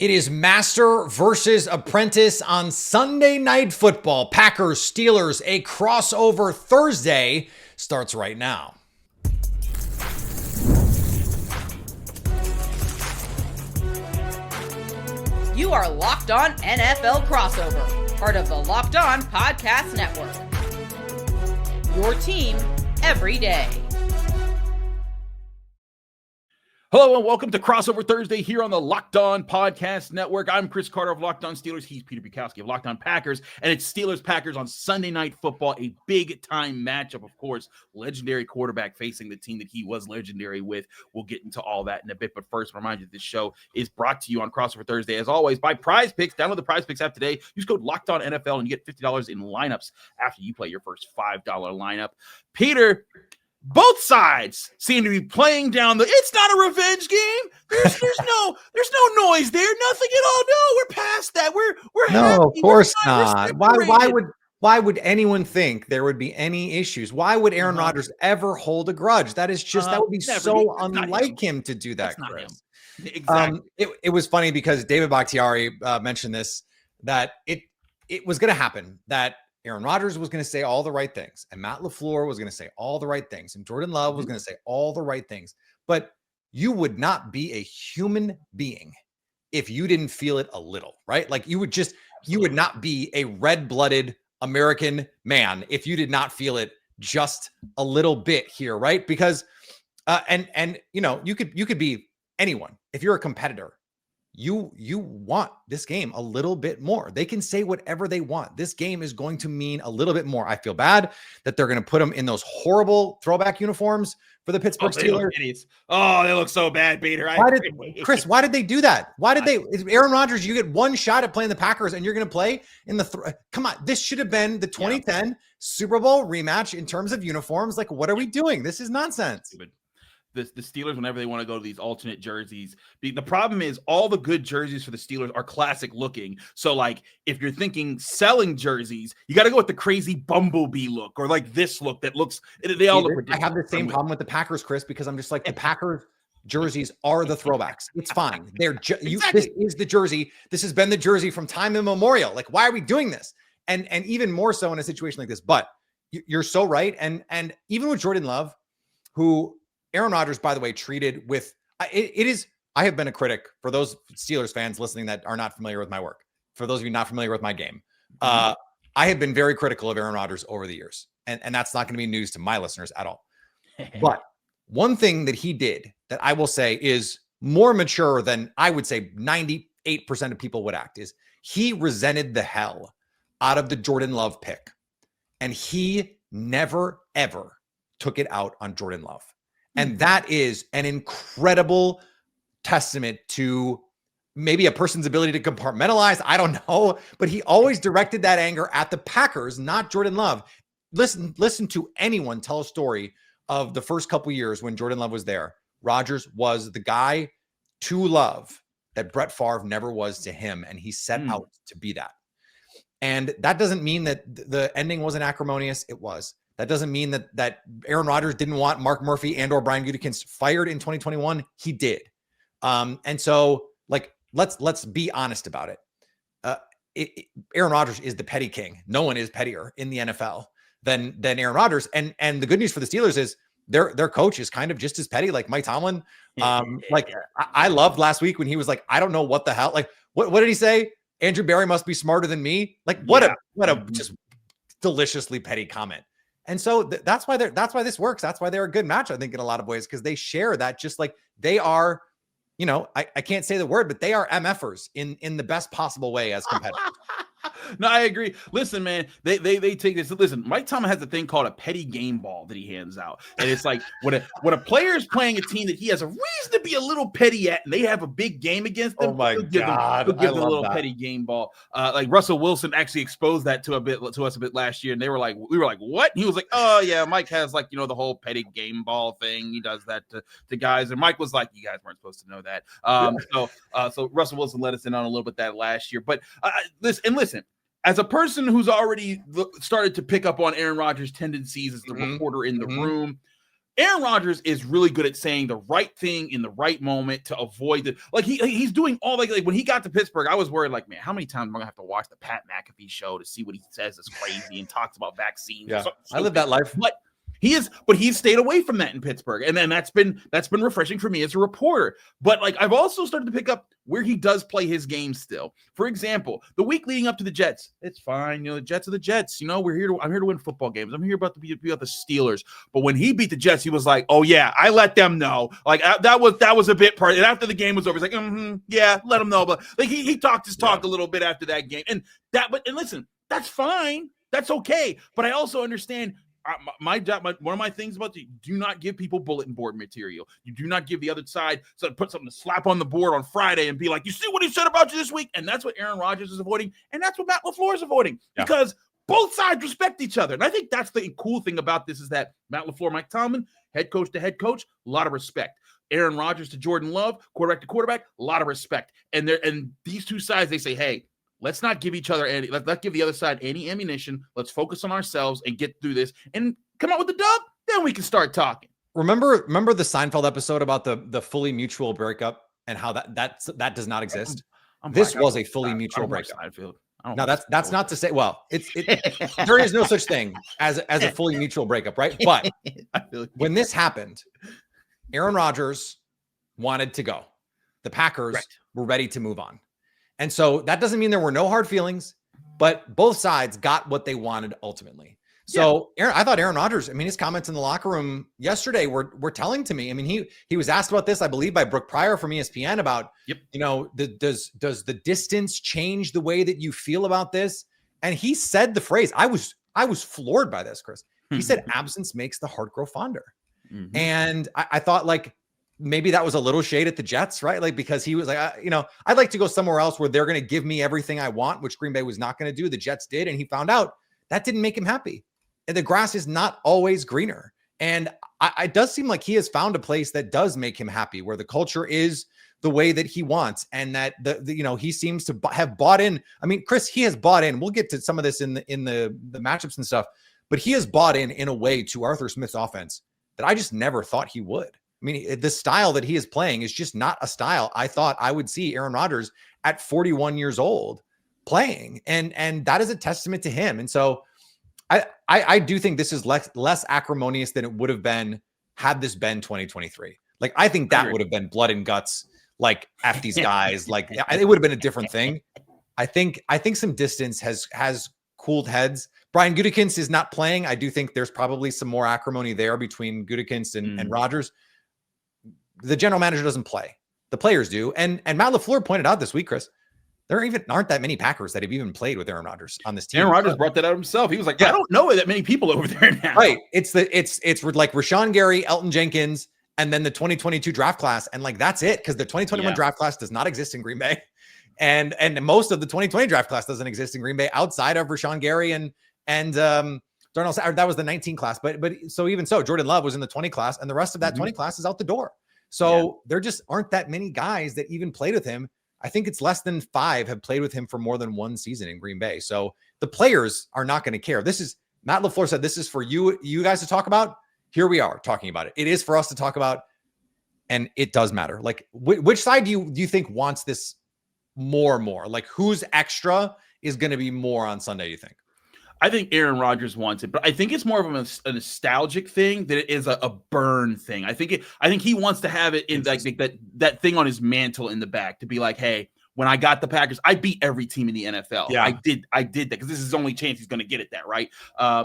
It is master versus apprentice on Sunday Night Football. Packers, Steelers, a crossover Thursday starts right now. You are Locked On NFL Crossover, part of the Locked On Podcast Network. Your team every day. Hello and welcome to Crossover Thursday here on the Locked On Podcast Network. I'm Chris Carter of Locked On Steelers. He's Peter Bukowski of Locked On Packers. And it's Steelers-Packers on Sunday Night Football, a big-time matchup, of course. Legendary quarterback facing the team that he was legendary with. We'll get into all that in a bit. But first, remind you, this show is brought to you on Crossover Thursday, as always, by PrizePicks. Download the PrizePicks app today. Use code LOCKEDONNFL and you get $50 in lineups after you play your first $5 lineup. Peter, both sides seem to be playing down it's not a revenge game. There's no noise there. Nothing at all. No, we're past that. We're no, happy. Of course not. Why would anyone think there would be any issues? Why would Aaron Rodgers ever hold a grudge? That is just that would be never. So unlike him to do that, Chris. Exactly. It was funny because David Bakhtiari mentioned this, that it was going to happen, that Aaron Rodgers was going to say all the right things, and Matt LaFleur was going to say all the right things, and Jordan Love was going to say all the right things. But you would not be a human being if you didn't feel it a little, right? Like you would not be a red-blooded American man if you did not feel it just a little bit here, right? Because and you know, you could be anyone. If you're a competitor, you want this game a little bit more. They can say whatever they want. This game is going to mean a little bit more. I feel bad that they're going to put them in those horrible throwback uniforms for the Pittsburgh Steelers. They look so bad, Peter. Chris, why did they do that? Why did they? Aaron Rodgers, you get one shot at playing the Packers and you're going to play in the come on. This should have been the 2010 Super Bowl rematch in terms of uniforms. Like, what are we doing? This is nonsense. Stupid. The Steelers, whenever they want to go to these alternate jerseys, the problem is all the good jerseys for the Steelers are classic looking. So, like, if you're thinking selling jerseys, you got to go with the crazy bumblebee look or like this look that looks. They all look ridiculous. I have the same problem with the Packers, Chris, because I'm just like, the Packers jerseys are the throwbacks. It's fine. They're exactly. This is the jersey. This has been the jersey from time immemorial. Like, why are we doing this? And even more so in a situation like this. But you're so right. And even with Jordan Love, who Aaron Rodgers, by the way, treated with it is. I have been a critic for those Steelers fans listening that are not familiar with my work. For those of you not familiar with my game, I have been very critical of Aaron Rodgers over the years, and that's not going to be news to my listeners at all. But one thing that he did that I will say is more mature than I would say 98% of people would act is he resented the hell out of the Jordan Love pick, and he never ever took it out on Jordan Love. And that is an incredible testament to maybe a person's ability to compartmentalize. I don't know, but he always directed that anger at the Packers, not Jordan Love. Listen to anyone tell a story of the first couple years when Jordan Love was there. Rodgers was the guy to Love that Brett Favre never was to him, and he set out to be that. And that doesn't mean that the ending wasn't acrimonious. It was. That doesn't mean that Aaron Rodgers didn't want Mark Murphy and or Brian Gutekunst fired in 2021. He did. And so, like, let's be honest about it. Aaron Rodgers is the petty king. No one is pettier in the NFL than Aaron Rodgers. And the good news for the Steelers is their coach is kind of just as petty, like Mike Tomlin. I loved last week when he was like, I don't know what the hell. Like, what did he say? Andrew Barry must be smarter than me. Like, what a just deliciously petty comment. And so that's why this works. That's why they're a good match, I think, in a lot of ways, because they share that. Just like they are, you know, I can't say the word, but they are MFers in the best possible way as competitors. No, I agree. Listen, man, they take this. Listen, Mike Tomlin has a thing called a petty game ball that he hands out, and it's like when a player is playing a team that he has a reason to be a little petty at, and they have a big game against them. Oh my God, he'll give them a little petty game ball. Like Russell Wilson actually exposed that to us a bit last year, and we were like, what? And he was like, oh yeah, Mike has, like, you know, the whole petty game ball thing. He does that to guys, and Mike was like, you guys weren't supposed to know that. So Russell Wilson let us in on a little bit that last year, but listen. As a person who's already started to pick up on Aaron Rodgers' tendencies as the reporter in the room, Aaron Rodgers is really good at saying the right thing in the right moment to avoid the he's doing all like when he got to Pittsburgh, I was worried like, man, how many times am I gonna have to watch the Pat McAfee show to see what he says is crazy and talks about vaccines? Yeah, I live that life. But he's stayed away from that in Pittsburgh. And then that's been refreshing for me as a reporter. But like I've also started to pick up where he does play his game still. For example, the week leading up to the Jets, it's fine. The Jets are the Jets. I'm here to win football games. I'm here about to be about the Steelers. But when he beat the Jets, he was like, oh yeah, I let them know. Like that was a bit part. And after the game was over, he's like, yeah, let them know. But like he talked his talk a little bit after that game. And listen, that's fine. That's okay. But I also understand my job, one of my things about you, do not give people bulletin board material. You do not give the other side put something to slap on the board on Friday and be like, you see what he said about you this week? And that's what Aaron Rodgers is avoiding. And that's what Matt LaFleur is avoiding because both sides respect each other. And I think that's the cool thing about this is that Matt LaFleur, Mike Tomlin, head coach to head coach, a lot of respect. Aaron Rodgers to Jordan Love, quarterback to quarterback, a lot of respect. And these two sides, they say, hey, let's not give each other any. Let's not give the other side any ammunition. Let's focus on ourselves and get through this and come out with the dub. Then we can start talking. Remember the Seinfeld episode about the fully mutual breakup and how that does not exist. This was a fully mutual breakup. No, that's not to say. Well, there is no such thing as a fully mutual breakup, right? But when this happened, Aaron Rodgers wanted to go. The Packers were ready to move on. And so that doesn't mean there were no hard feelings, but both sides got what they wanted ultimately. So I thought Aaron Rodgers, his comments in the locker room yesterday were telling to me. He was asked about this, I believe, by Brooke Pryor from ESPN about, does the distance change the way that you feel about this? And he said the phrase, I was floored by this, Chris. He said, absence makes the heart grow fonder. Mm-hmm. And I thought like, maybe that was a little shade at the Jets, right? Like, because he was like, I'd like to go somewhere else where they're going to give me everything I want, which Green Bay was not going to do. The Jets did. And he found out that didn't make him happy. And the grass is not always greener. And it does seem like he has found a place that does make him happy, where the culture is the way that he wants. And that he seems to have bought in. Chris, he has bought in. We'll get to some of this in the matchups and stuff, but he has bought in a way to Arthur Smith's offense that I just never thought he would. The style that he is playing is just not a style I thought I would see Aaron Rodgers at 41 years old playing. And that is a testament to him. And so I do think this is less acrimonious than it would have been had this been 2023. Like, I think that would have been blood and guts, like F these guys. Like, it would have been a different thing. I think some distance has cooled heads. Brian Gutekunst is not playing. I do think there's probably some more acrimony there between Gutekunst and Rodgers. The general manager doesn't play. The players do. And Matt LaFleur pointed out this week, Chris, there aren't that many Packers that have even played with Aaron Rodgers on this team. Aaron Rodgers brought that out himself. He was like, I don't know that many people over there now. Right. It's like Rashawn Gary, Elton Jenkins, and then the 2022 draft class. And like, that's it. Because the 2021 draft class does not exist in Green Bay. And most of the 2020 draft class doesn't exist in Green Bay outside of Rashawn Gary and Darnell. That was the 19 class. But so even so, Jordan Love was in the 20 class, and the rest of that 20 class is out the door. So there just aren't that many guys that even played with him. I think it's less than 5 have played with him for more than one season in Green Bay. So the players are not going to care. This is Matt LaFleur said, this is for you guys to talk about. Here we are talking about it. It is for us to talk about. And it does matter. Like, which side do you think wants this more? Like, whose extra is going to be more on Sunday, you think? I think Aaron Rodgers wants it, but I think it's more of a nostalgic thing than it is a burn thing. I think he wants to have it in like that thing on his mantle in the back to be like, hey, when I got the Packers, I beat every team in the NFL. Yeah. I did that because this is his only chance he's going to get at that, right?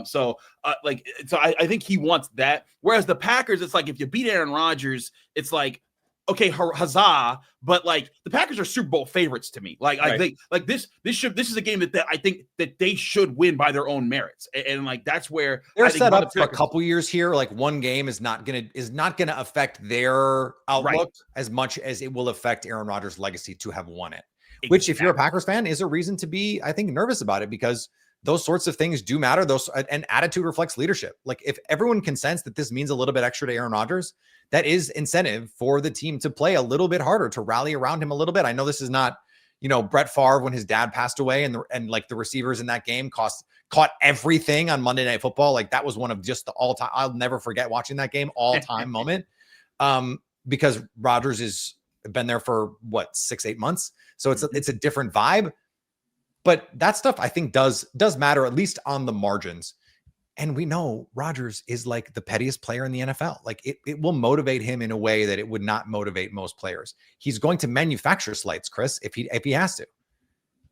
So I think he wants that. Whereas the Packers, it's like if you beat Aaron Rodgers, it's like, okay, huzzah! But like the Packers are Super Bowl favorites to me. Like, right. I think like this is a game that I think that they should win by their own merits, and like that's where they're set up for a couple years here. Like one game is not gonna affect their outlook as much as it will affect Aaron Rodgers' legacy to have won it. Exactly. Which, if you're a Packers fan, is a reason to be, I think, nervous about it, because those sorts of things do matter. And attitude reflects leadership. Like if everyone can sense that this means a little bit extra to Aaron Rodgers, that is incentive for the team to play a little bit harder, to rally around him a little bit. I know this is not, Brett Favre when his dad passed away, and like the receivers in that game caught everything on Monday Night Football. Like that was one of just the all-time, I'll never forget watching that game, all-time moment. Because Rodgers has been there for 6-8 months. So it's a different vibe. But that stuff I think does matter, at least on the margins. And we know Rodgers is like the pettiest player in the NFL. Like it will motivate him in a way that it would not motivate most players. He's going to manufacture slights, Chris, if he has to.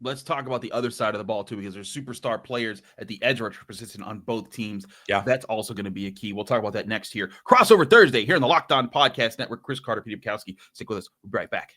Let's talk about the other side of the ball too, because there's superstar players at the edge rusher position on both teams. Yeah, that's also going to be a key. We'll talk about that next here. Crossover Thursday here on the Locked On Podcast Network. Chris Carter, Peter Bukowski. Stick with us. We'll be right back.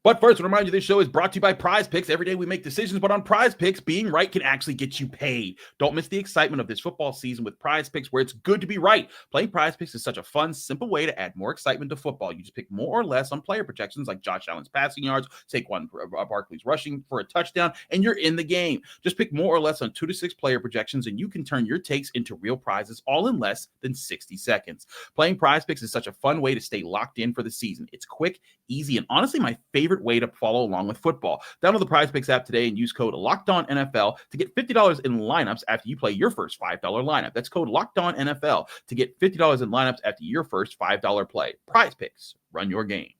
But first, I remind you, this show is brought to you by PrizePicks. Every day we make decisions, but on PrizePicks, being right can actually get you paid. Don't miss the excitement of this football season with PrizePicks, where it's good to be right. Playing PrizePicks is such a fun, simple way to add more excitement to football. You just pick more or less on player projections like Josh Allen's passing yards, Saquon Barkley's rushing for a touchdown, and you're in the game. Just pick more or less on 2 to 6 player projections, and you can turn your takes into real prizes all in less than 60 seconds. Playing PrizePicks is such a fun way to stay locked in for the season. It's quick, easy, and honestly my favorite way to follow along with football. Download the PrizePicks app today and use code LOCKEDONNFL to get $50 in lineups after you play your first $5 lineup. That's code LOCKEDONNFL to get $50 in lineups after your first $5 play. PrizePicks, run your game.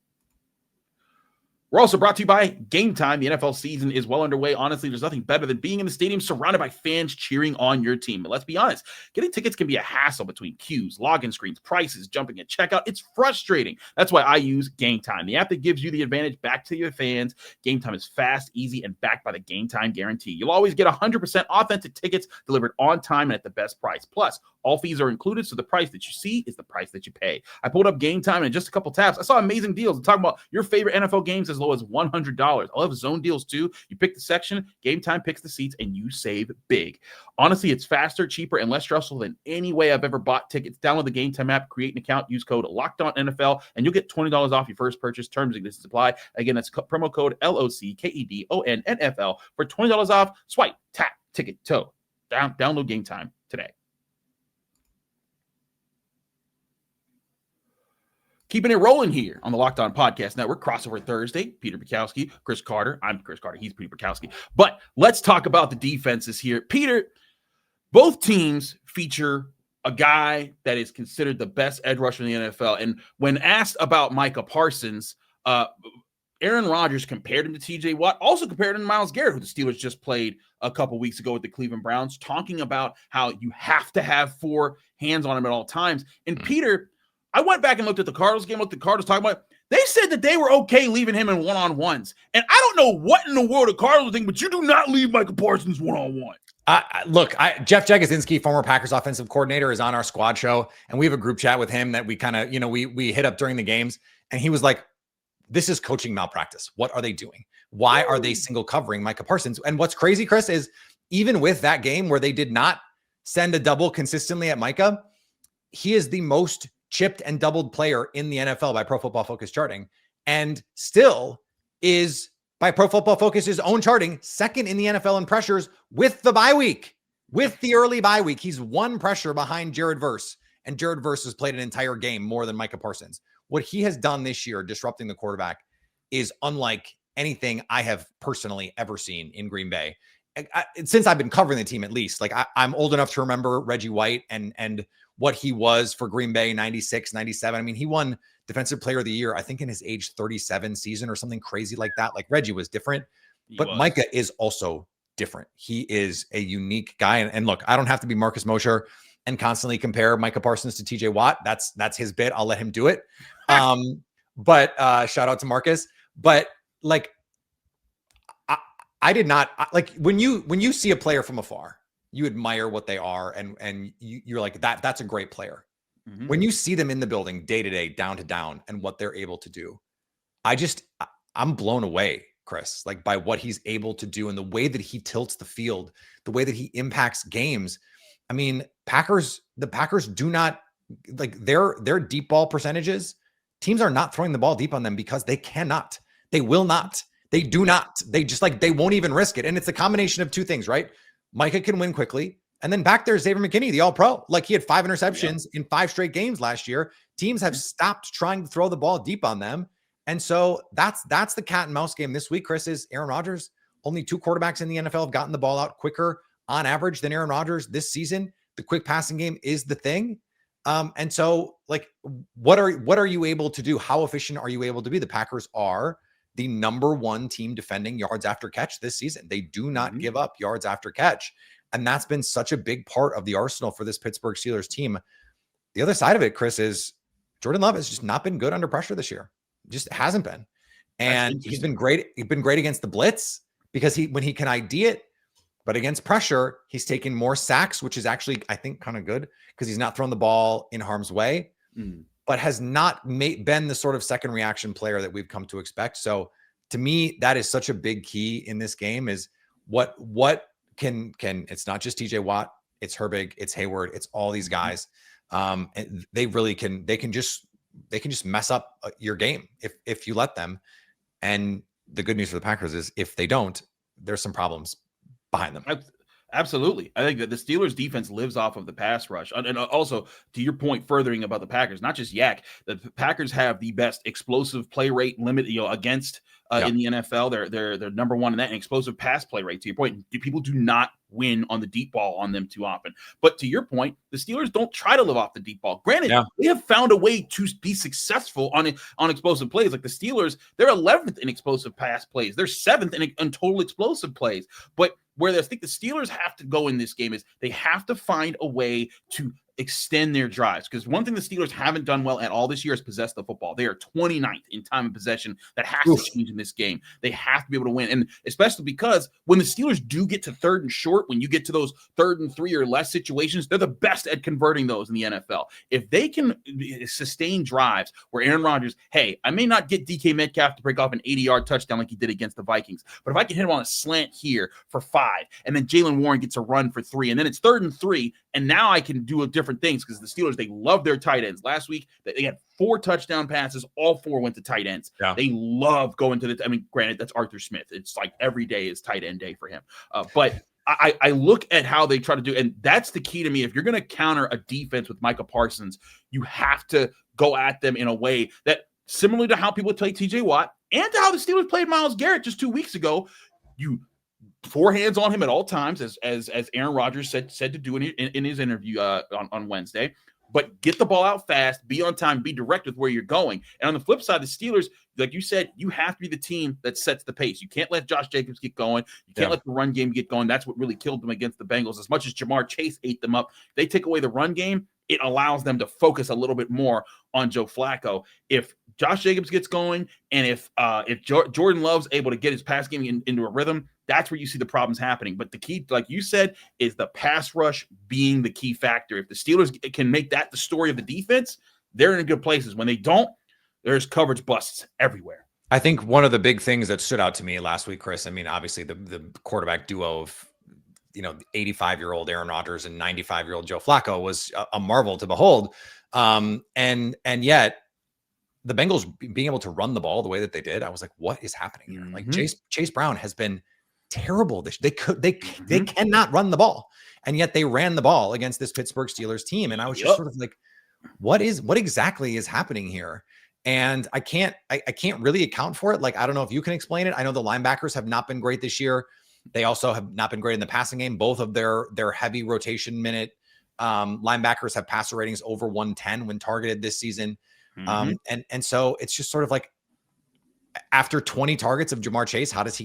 We're also brought to you by Gametime. The NFL season is well underway. Honestly, there's nothing better than being in the stadium surrounded by fans cheering on your team. But let's be honest, getting tickets can be a hassle between queues, login screens, prices, jumping at checkout. It's frustrating. That's why I use Gametime, the app that gives you the advantage back to your fans. Gametime is fast, easy, and backed by the Gametime guarantee. You'll always get 100% authentic tickets delivered on time and at the best price. Plus, all fees are included, so the price that you see is the price that you pay. I pulled up Gametime, and in just a couple taps, I saw amazing deals. I'm talking about your favorite NFL games as low as $100. I love zone deals too. You pick the section, Gametime picks the seats, and you save big. Honestly, it's faster, cheaper, and less stressful than any way I've ever bought tickets. Download the Gametime app, create an account, use code LOCKEDONNFL, and you'll get $20 off your first purchase. Terms and conditions apply. Again, that's promo code LOCKEDONNFL for $20 off. Swipe, tap, ticket, toe. Download Gametime today. Keeping it rolling here on the Locked On Podcast Network. Crossover Thursday. Peter Bukowski, Chris Carter. I'm Chris Carter. He's Peter Bukowski. But let's talk about the defenses here. Peter, both teams feature a guy that is considered the best edge rusher in the NFL. And when asked about Micah Parsons, Aaron Rodgers compared him to TJ Watt, also compared him to Myles Garrett, who the Steelers just played a couple weeks ago with the Cleveland Browns, talking about how you have to have 4 hands on him at all times. And Peter, I went back and looked at the Cardinals game, what the Cardinals talking about. They said that they were okay leaving him in one-on-ones. And I don't know what in the world the Cardinals think, but you do not leave Micah Parsons one-on-one. Look, Jeff Jagosinski, former Packers offensive coordinator, is on our squad show, and we have a group chat with him that we kind of, we hit up during the games, and he was like, this is coaching malpractice. What are they doing? Why are they single covering Micah Parsons? And what's crazy, Chris, is even with that game where they did not send a double consistently at Micah, he is the most chipped and doubled player in the NFL by Pro Football Focus charting, and still is, by Pro Football Focus's own charting, second in the NFL in pressures with the bye week. With the early bye week, he's 1 pressure behind Jared Verse, and Jared Verse has played an entire game more than Micah Parsons. What he has done this year, disrupting the quarterback, is unlike anything I have personally ever seen in Green Bay. Since I've been covering the team, at least. Like I'm old enough to remember Reggie White and what he was for Green Bay, 96, 97. I mean, he won Defensive Player of the Year, I think in his age 37 season or something crazy like that. Like Reggie was different, but Micah is also different. He is a unique guy. And look, I don't have to be Marcus Mosher and constantly compare Micah Parsons to TJ Watt. That's his bit. I'll let him do it. But shout out to Marcus. But like, I did not like when you see a player from afar, you admire what they are, and you're like, that's a great player. Mm-hmm. When you see them in the building day to day, down to down, and what they're able to do, I'm blown away, Chris, like by what he's able to do and the way that he tilts the field, the way that he impacts games. I mean, the Packers do not, like, their deep ball percentages, teams are not throwing the ball deep on them because they cannot. They will not. They do not. They just, like, they won't even risk it. And it's a combination of 2 things, right? Micah can win quickly. And then back there's Xavier McKinney, the all-pro. Like, he had 5 interceptions in 5 straight games last year. Teams have stopped trying to throw the ball deep on them. And so that's the cat and mouse game this week, Chris, is Aaron Rodgers. Only 2 quarterbacks in the NFL have gotten the ball out quicker on average than Aaron Rodgers this season. The quick passing game is the thing. And so like, what are you able to do? How efficient are you able to be? The Packers are the number 1 team defending yards after catch this season. They do not give up yards after catch. And that's been such a big part of the arsenal for this Pittsburgh Steelers team. The other side of it, Chris, is Jordan Love has just not been good under pressure this year. Just hasn't been. And he's been great. He's been great against the blitz because when he can ID it, but against pressure, he's taken more sacks, which is actually, I think, kind of good because he's not thrown the ball in harm's way, but has not been the sort of second reaction player that we've come to expect. So to me, that is such a big key in this game is what can it's not just TJ Watt, it's Herbig, it's Hayward, it's all these guys. And they can just mess up your game if you let them. And the good news for the Packers is if they don't, there's some problems behind them. Absolutely. I think that the Steelers defense lives off of the pass rush. And also to your point, furthering about the Packers, not just Yak, the Packers have the best explosive play rate limit, against in the NFL. They're number 1 in that, and explosive pass play rate. To your point, people do not win on the deep ball on them too often. But to your point, the Steelers don't try to live off the deep ball. Granted, they have found a way to be successful on explosive plays. Like the Steelers, they're 11th in explosive pass plays. They're 7th in total explosive plays. But where I think the Steelers have to go in this game is they have to find a way to extend their drives. Because one thing the Steelers haven't done well at all this year is possess the football. They are 29th in time of possession. That has to change in this game. They have to be able to win. And especially because when the Steelers do get to 3rd and short, when you get to those 3rd and 3 or less situations, they're the best at converting those in the NFL. If they can sustain drives where Aaron Rodgers, hey, I may not get DK Metcalf to break off an 80-yard touchdown like he did against the Vikings, but if I can hit him on a slant here for 5, and then Jaylen Warren gets a run for 3, and then it's 3rd and 3, and now I can do a different things because the Steelers, they love their tight ends. Last week, they had 4 touchdown passes. All 4 went to tight ends. Yeah. They love going to granted, that's Arthur Smith. It's like every day is tight end day for him. But I look at how they try to do, and that's the key to me. If you're going to counter a defense with Micah Parsons, you have to go at them in a way that, similar to how people play TJ Watt and to how the Steelers played Myles Garrett just 2 weeks ago, you 4 hands on him at all times, as Aaron Rodgers said to do in his interview on Wednesday. But get the ball out fast, be on time, be direct with where you're going. And on the flip side, the Steelers, like you said, you have to be the team that sets the pace. You can't let Josh Jacobs get going. You can't let the run game get going. That's what really killed them against the Bengals. As much as Jamar Chase ate them up, they take away the run game, it allows them to focus a little bit more on Joe Flacco. If Josh Jacobs gets going, and if Jordan Love's able to get his pass game into a rhythm, that's where you see the problems happening. But the key, like you said, is the pass rush being the key factor. If the Steelers can make that the story of the defense, they're in good places. When they don't, there's coverage busts everywhere. I think one of the big things that stood out to me last week, Chris, obviously the quarterback duo of, 85-year-old Aaron Rodgers and 95-year-old Joe Flacco was a marvel to behold. And yet the Bengals being able to run the ball the way that they did, I was like, what is happening here? Like Chase Brown has been terrible. They cannot run the ball. And yet they ran the ball against this Pittsburgh Steelers team. And I was just sort of like, what exactly is happening here? And I can't really account for it. Like, I don't know if you can explain it. I know the linebackers have not been great this year. They also have not been great in the passing game. Both of their heavy rotation minute linebackers have passer ratings over 110 when targeted this season. And so it's just sort of like, after 20 targets of Jamar Chase, how does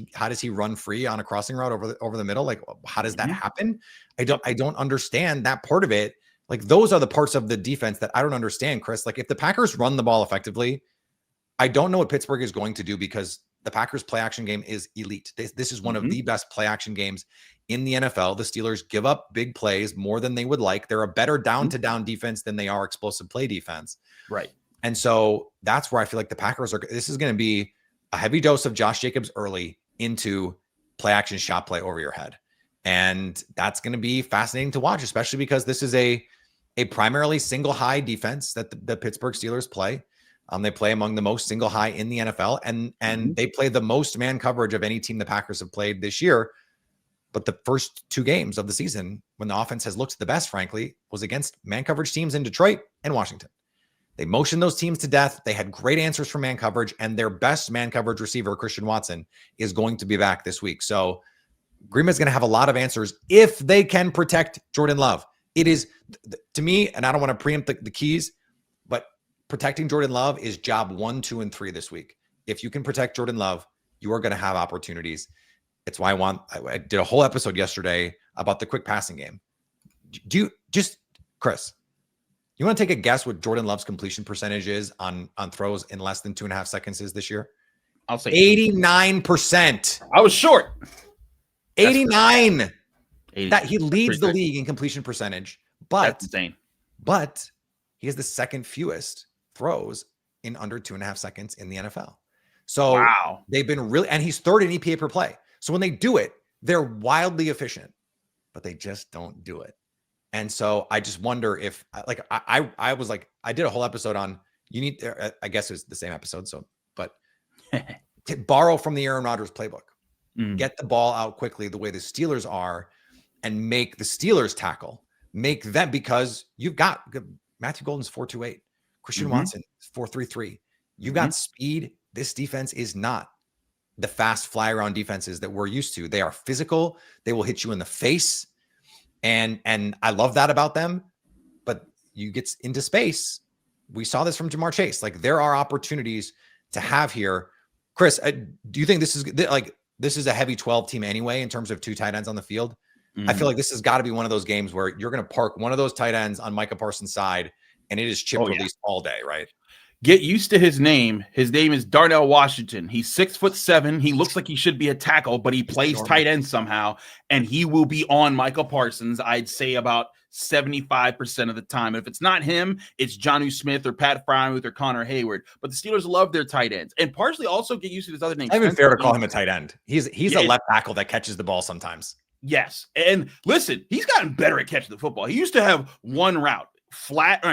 he run free on a crossing route over the middle? Like, how does that happen? I don't understand that part of it. Like, those are the parts of the defense that I don't understand, Chris. Like, if the Packers run the ball effectively, I don't know what Pittsburgh is going to do, because the Packers play action game is elite. This is one of the best play action games in the NFL. The Steelers give up big plays more than they would like. They're a better down to down defense than they are explosive play defense. Right. And so that's where I feel like the Packers this is going to be a heavy dose of Josh Jacobs early into play action shot play over your head. And that's going to be fascinating to watch, especially because this is a primarily single high defense that the Pittsburgh Steelers play. They play among the most single high in the NFL, and they play the most man coverage of any team the Packers have played this year. But the first 2 games of the season, when the offense has looked the best, frankly, was against man coverage teams in Detroit and Washington. They motioned those teams to death. They had great answers for man coverage, and their best man coverage receiver, Christian Watson, is going to be back this week. So Green Bay's going to have a lot of answers if they can protect Jordan Love. It is, to me, and I don't want to preempt the keys, but protecting Jordan Love is job 1, 2, and 3 this week. If you can protect Jordan Love, you are going to have opportunities. It's why I did a whole episode yesterday about the quick passing game. Chris, you want to take a guess what Jordan Love's completion percentage is on throws in less than 2.5 seconds is this year? I'll say 89%. I was short. 89. 80. That he leads the league in completion percentage, That's insane. But he has the second fewest throws in under 2.5 seconds in the NFL. So wow. They've been really, and he's third in EPA per play. So when they do it, they're wildly efficient, but they just don't do it. And so I just wonder if, like, I was like, I did a whole episode on, I guess it was the same episode. So, but to borrow from the Aaron Rodgers playbook, get the ball out quickly the way the Steelers are, and make the Steelers tackle, make them, because you've got Matthew Golden's 4.28, Christian Watson 4.33. You've got speed. This defense is not the fast fly around defenses that we're used to. They are physical. They will hit you in the face. And I love that about them, but you get into space. We saw this from Jamar Chase. Like, there are opportunities to have here. Chris, do you think this is a heavy 12 team anyway, in terms of 2 tight ends on the field? I feel like this has got to be one of those games where you're going to park one of those tight ends on Micah Parsons' side, and it is chip release all day, right? Get used to his name. His name is Darnell Washington. He's 6'7". He looks like he should be a tackle, but he plays tight end somehow, and he will be on Michael Parsons, I'd say about 75% of the time. If it's not him, it's Jonnu Smith or Pat Frymuth or Connor Hayward. But the Steelers love their tight ends, and partially also get used to this other name. It's not even fair to call him a tight end. He's a left tackle that catches the ball sometimes. Yes, and listen, he's gotten better at catching the football. He used to have one route.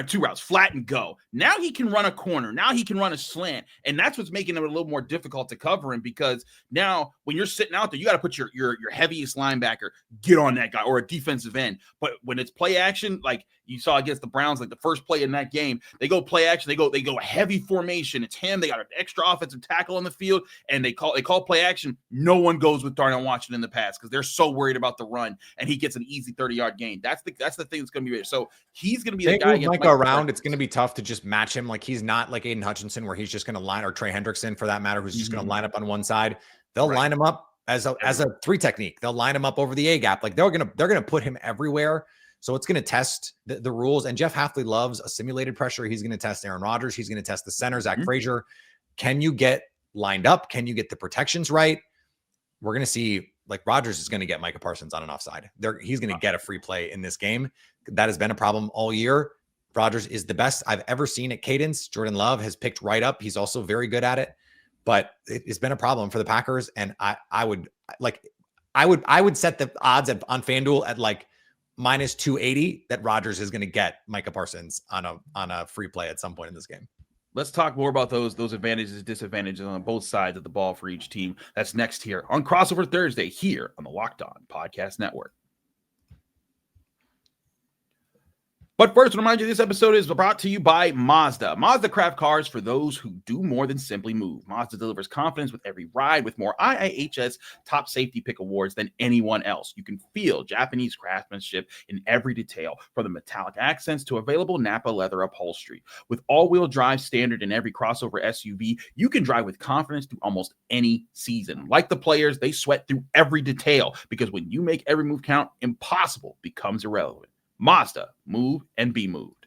Two routes, flat and go. Now he can run a corner. Now he can run a slant. And that's what's making it a little more difficult to cover him, because now when you're sitting out there, you got to put your heaviest linebacker, get on that guy, or a defensive end. But when it's play action, like you saw against the Browns, like the first play in that game, they go play action, they go heavy formation. It's him. They got an extra offensive tackle on the field, and they call play action. No one goes with Darnell Washington in the pass because they're so worried about the run, and he gets an easy 30-yard gain. That's the thing that's going to be. So he's going to be the guy. Mike around, it's going to be tough to just match him. Like, he's not like Aiden Hutchinson, where he's just going to line, or Trey Hendrickson for that matter, who's just going to line up on one side. They'll line him up as a 3 technique. They'll line him up over the A gap. Like, they're going to put him everywhere. So it's going to test the rules. And Jeff Hafley loves a simulated pressure. He's going to test Aaron Rodgers. He's going to test the center, Zach Frazier. Can you get lined up? Can you get the protections right? We're going to see, like, Rodgers is going to get Micah Parsons on an offside. He's going to get a free play in this game. That has been a problem all year. Rodgers is the best I've ever seen at cadence. Jordan Love has picked right up. He's also very good at it, but it's been a problem for the Packers. And I would set the odds on FanDuel at like minus 280 that Rodgers is going to get Micah Parsons on a free play at some point in this game. Let's talk more about those advantages and disadvantages on both sides of the ball for each team. That's next here on Crossover Thursday here on the Locked On Podcast Network. But first, to remind you, this episode is brought to you by Mazda. Mazda craft cars for those who do more than simply move. Mazda delivers confidence with every ride, with more IIHS top safety pick awards than anyone else. You can feel Japanese craftsmanship in every detail, from the metallic accents to available Napa leather upholstery. With all-wheel drive standard in every crossover SUV, you can drive with confidence through almost any season. Like the players, they sweat through every detail, because when you make every move count, impossible becomes irrelevant. Mazda, move and be moved.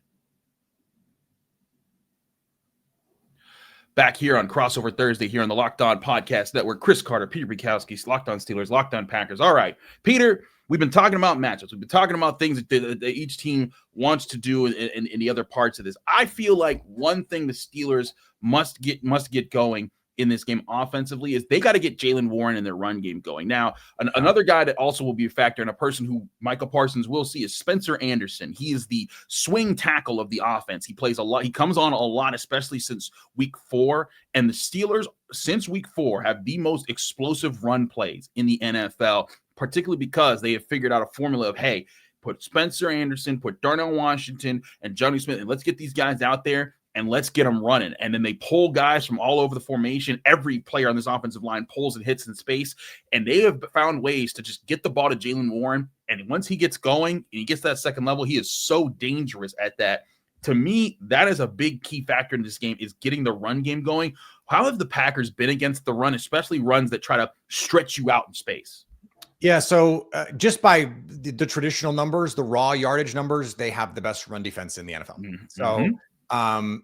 Back here on Crossover Thursday here on the Locked On Podcast Network, Chris Carter, Peter Bukowski, Locked On Steelers, Locked On Packers. All right, Peter, we've been talking about matchups. We've been talking about things that each team wants to do in the other parts of this. I feel like one thing the Steelers must get going in this game offensively is they got to get Jaylen Warren in their run game going. Now, another guy that also will be a factor, and a person who Michael Parsons will see, is Spencer Anderson. He is the swing tackle of the offense. He plays a lot. He comes on a lot, especially since week 4. And the Steelers, since week 4, have the most explosive run plays in the NFL, particularly because they have figured out a formula of, hey, put Spencer Anderson, put Darnell Washington and Jonnu Smith, and let's get these guys out there and let's get them running. And then they pull guys from all over the formation. Every player on this offensive line pulls and hits in space, and they have found ways to just get the ball to Jaylen Warren. And once he gets going and he gets that second level, he is so dangerous at that. To me, that is a big key factor in this game, is getting the run game going. How have the Packers been against the run, especially runs that try to stretch you out in space? Yeah, so just by the traditional numbers, the raw yardage numbers, they have the best run defense in the NFL. Mm-hmm. So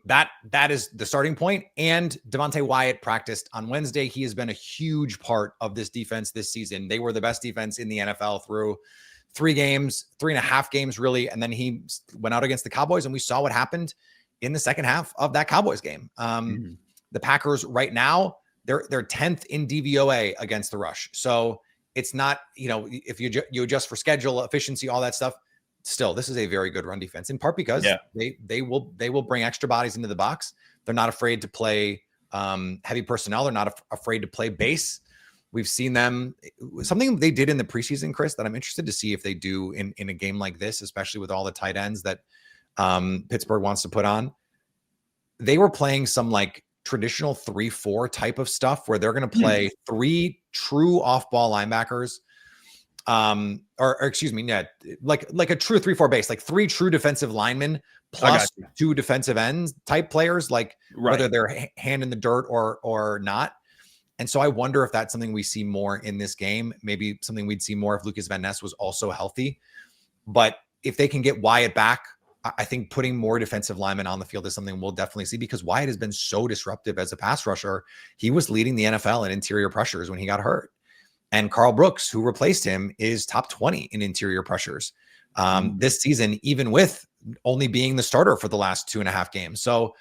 that is the starting point. And Devontae Wyatt practiced on Wednesday. He has been a huge part of this defense this season. They were the best defense in the NFL through 3.5 games, really. And then he went out against the Cowboys, and we saw what happened in the second half of that Cowboys game. The Packers right now, they're 10th in DVOA against the rush. So it's not, if you adjust for schedule, efficiency, all that stuff, still, this is a very good run defense, in part because they will bring extra bodies into the box. They're not afraid to play heavy personnel. They're not afraid to play base. We've seen them, something they did in the preseason, Chris, that I'm interested to see if they do in a game like this, especially with all the tight ends that Pittsburgh wants to put on. They were playing some like traditional 3-4 type of stuff where they're going to play 3 true off-ball linebackers, like a true 3-4 base, like 3 true defensive linemen plus 2 defensive ends type players, like whether they're hand in the dirt or not. And so I wonder if that's something we see more in this game, maybe something we'd see more if Lucas Van Ness was also healthy. But if they can get Wyatt back, I think putting more defensive linemen on the field is something we'll definitely see, because Wyatt has been so disruptive as a pass rusher. He was leading the NFL in interior pressures when he got hurt. And Carl Brooks, who replaced him, is top 20 in interior pressures this season, even with only being the starter for the last 2.5 games. So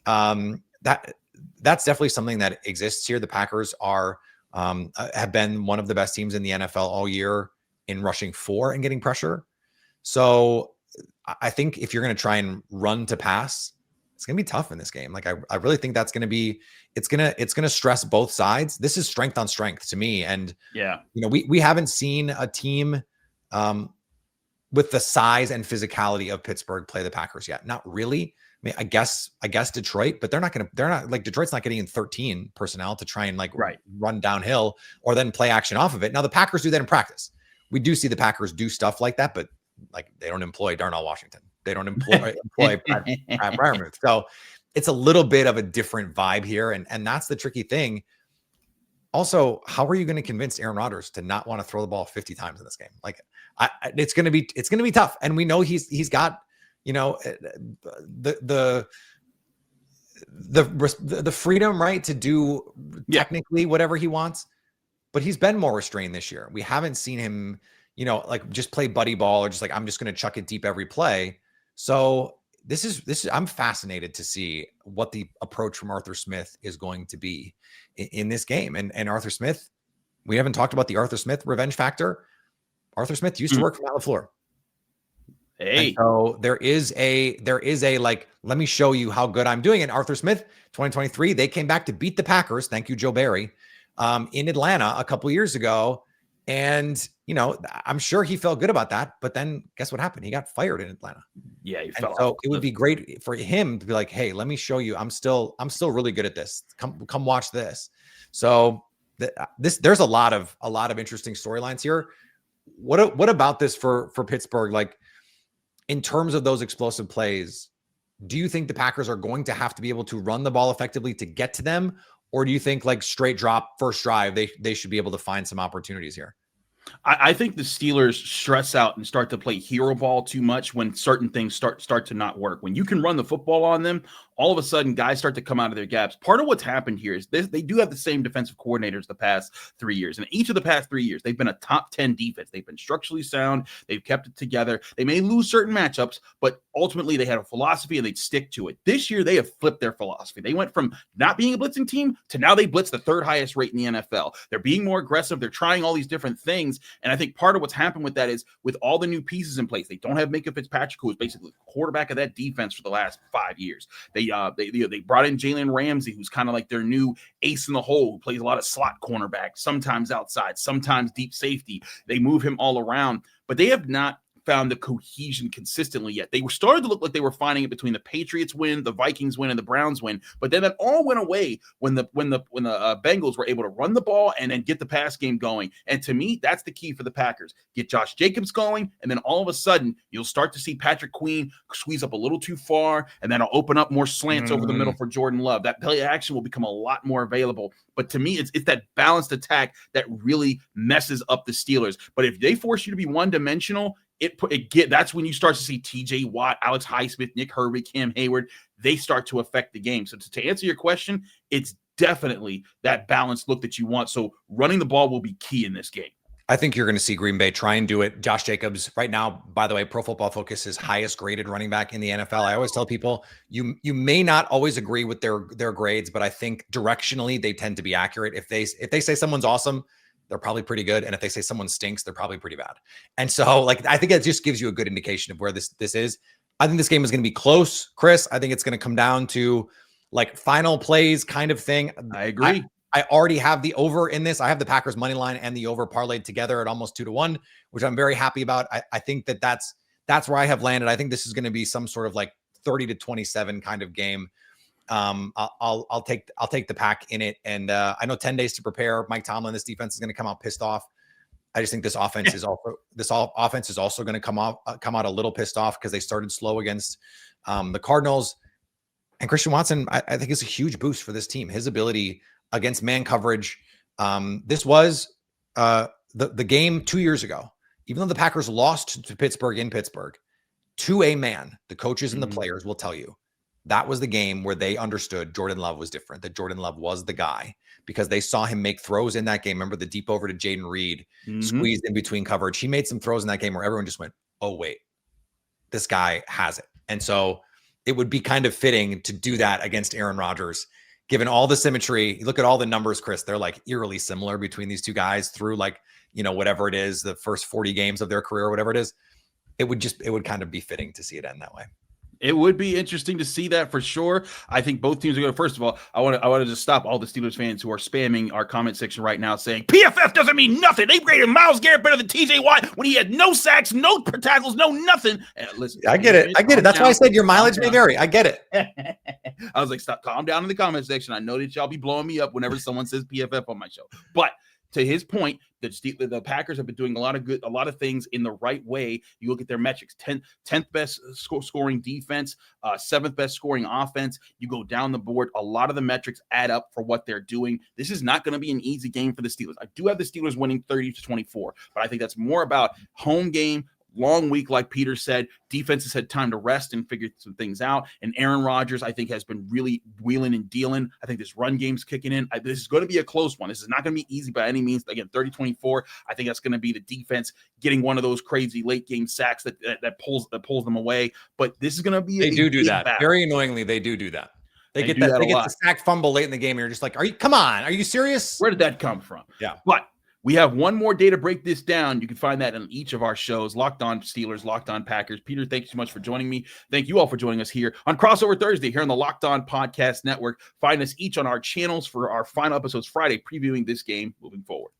that's definitely something that exists here. The Packers have been one of the best teams in the NFL all year in rushing for and getting pressure. So I think if you're going to try and run to pass, it's going to be tough in this game. Like I really think that's going to be, it's going to stress both sides. This is strength on strength to me. And we haven't seen a team with the size and physicality of Pittsburgh play the Packers yet. Not really. I mean, I guess Detroit, but they're not like Detroit's not getting in 13 personnel to try and run downhill or then play action off of it. Now the Packers do that in practice. We do see the Packers do stuff like that, but like they don't employ Darnell Washington. They don't employ Pat Freiermuth. So it's a little bit of a different vibe here. And that's the tricky thing. Also, how are you going to convince Aaron Rodgers to not want to throw the ball 50 times in this game? Like it's going to be tough. And we know he's got, the freedom, right, to do technically whatever he wants, but he's been more restrained this year. We haven't seen him, like just play buddy ball or just like, I'm just going to chuck it deep every play. So this is, I'm fascinated to see what the approach from Arthur Smith is going to be in this game. And Arthur Smith, we haven't talked about the Arthur Smith revenge factor. Arthur Smith used to work for Matt LaFleur. Hey, and so there is a like, let me show you how good I'm doing. And Arthur Smith, 2023, they came back to beat the Packers. Thank you, Joe Barry, in Atlanta a couple years ago. And, I'm sure he felt good about that, but then guess what happened? He got fired in Atlanta. Yeah. So it would be great for him to be like, hey, let me show you, I'm still really good at this. Come watch this. So there's a lot of interesting storylines here. What about this for Pittsburgh? Like, in terms of those explosive plays, do you think the Packers are going to have to be able to run the ball effectively to get to them? Or do you think like straight drop first drive, they should be able to find some opportunities here? I think the Steelers stress out and start to play hero ball too much when certain things start to not work. When you can run the football on them, all of a sudden guys start to come out of their gaps. Part of what's happened here is they do have the same defensive coordinators the past 3 years. And each of the past 3 years, they've been a top 10 defense. They've been structurally sound. They've kept it together. They may lose certain matchups, but ultimately they had a philosophy and they'd stick to it. This year, they have flipped their philosophy. They went from not being a blitzing team to now they blitz the 3rd highest rate in the NFL. They're being more aggressive. They're trying all these different things. And I think part of what's happened with that is with all the new pieces in place, they don't have Minka Fitzpatrick, who was basically the quarterback of that defense for the last 5 years. They brought in Jalen Ramsey, who's kind of like their new ace in the hole, who plays a lot of slot cornerback, sometimes outside, sometimes deep safety. They move him all around, but they have not found the cohesion consistently yet. They were starting to look like they were finding it between the Patriots win, the Vikings win, and the Browns win. But then that all went away when the Bengals were able to run the ball and then get the pass game going. And to me, that's the key for the Packers. Get Josh Jacobs going, and then all of a sudden you'll start to see Patrick Queen squeeze up a little too far, and then I'll open up more slants over the middle for Jordan Love. That play action will become a lot more available. But to me, it's that balanced attack that really messes up the Steelers. But if they force you to be one-dimensional, that's when you start to see TJ Watt, Alex Highsmith, Nick Herbig, Cam Hayward. They start to affect the game. So to answer your question, it's definitely that balanced look that you want. So running the ball will be key in this game. I think you're going to see Green Bay try and do it. Josh Jacobs right now, by the way, Pro Football Focus is highest graded running back in the NFL. I always tell people you may not always agree with their grades, but I think directionally they tend to be accurate. If they say someone's awesome, they're probably pretty good. And if they say someone stinks, they're probably pretty bad. And so I think it just gives you a good indication of where this is. I think this game is going to be close, Chris. I think it's going to come down to final plays kind of thing. I agree. I already have the over in this. I have the Packers money line and the over parlayed together at almost 2-1, which I'm very happy about. I think that's where I have landed. I think this is going to be some sort of 30-27 kind of game. I'll take the Pack in it. And I know 10 days to prepare. Mike Tomlin, this defense is going to come out pissed off. I just think this offense is also going to come out a little pissed off because they started slow against the Cardinals. And Christian Watson, I think is a huge boost for this team. His ability against man coverage. This was the game 2 years ago. Even though the Packers lost to Pittsburgh in Pittsburgh, to a man, the coaches and the players will tell you that was the game where they understood Jordan Love was different, that Jordan Love was the guy, because they saw him make throws in that game. Remember the deep over to Jaden Reed, squeezed in between coverage. He made some throws in that game where everyone just went, oh, wait, this guy has it. And so it would be kind of fitting to do that against Aaron Rodgers. Given all the symmetry, you look at all the numbers, Chris, they're eerily similar between these two guys through whatever it is, the first 40 games of their career, whatever it is. It would kind of be fitting to see it end that way. It would be interesting to see that for sure. I think both teams are going to, first of all, I want to just stop all the Steelers fans who are spamming our comment section right now saying PFF doesn't mean nothing. They graded Myles Garrett better than TJ Watt when he had no sacks, no tackles, no nothing. Listen, I get it. That's why I said your mileage may vary. I get it. I was like, stop, calm down in the comment section. I know that y'all be blowing me up whenever someone says PFF on my show. But to his point, the Packers have been doing a lot of things in the right way. You look at their metrics: 10th best scoring defense, 7th best scoring offense. You go down the board, a lot of the metrics add up for what they're doing. This is not going to be an easy game for the Steelers. I do have the Steelers winning 30-24, but I think that's more about home game. Long week, like Peter said, defense has had time to rest and figure some things out. And Aaron Rodgers, I think, has been really wheeling and dealing. I think this run game's kicking in. This is going to be a close one. This is not going to be easy by any means. Again, 30-24. I think that's going to be the defense getting one of those crazy late game sacks that pulls them away. But this is going to be they do that battle. Very annoyingly. They do that. They get the sack fumble late in the game. And you're just like, come on? Are you serious? Where did that come from? Yeah, but. We have one more day to break this down. You can find that in each of our shows, Locked On Steelers, Locked On Packers. Peter, thank you so much for joining me. Thank you all for joining us here on Crossover Thursday here on the Locked On Podcast Network. Find us each on our channels for our final episodes Friday, previewing this game moving forward.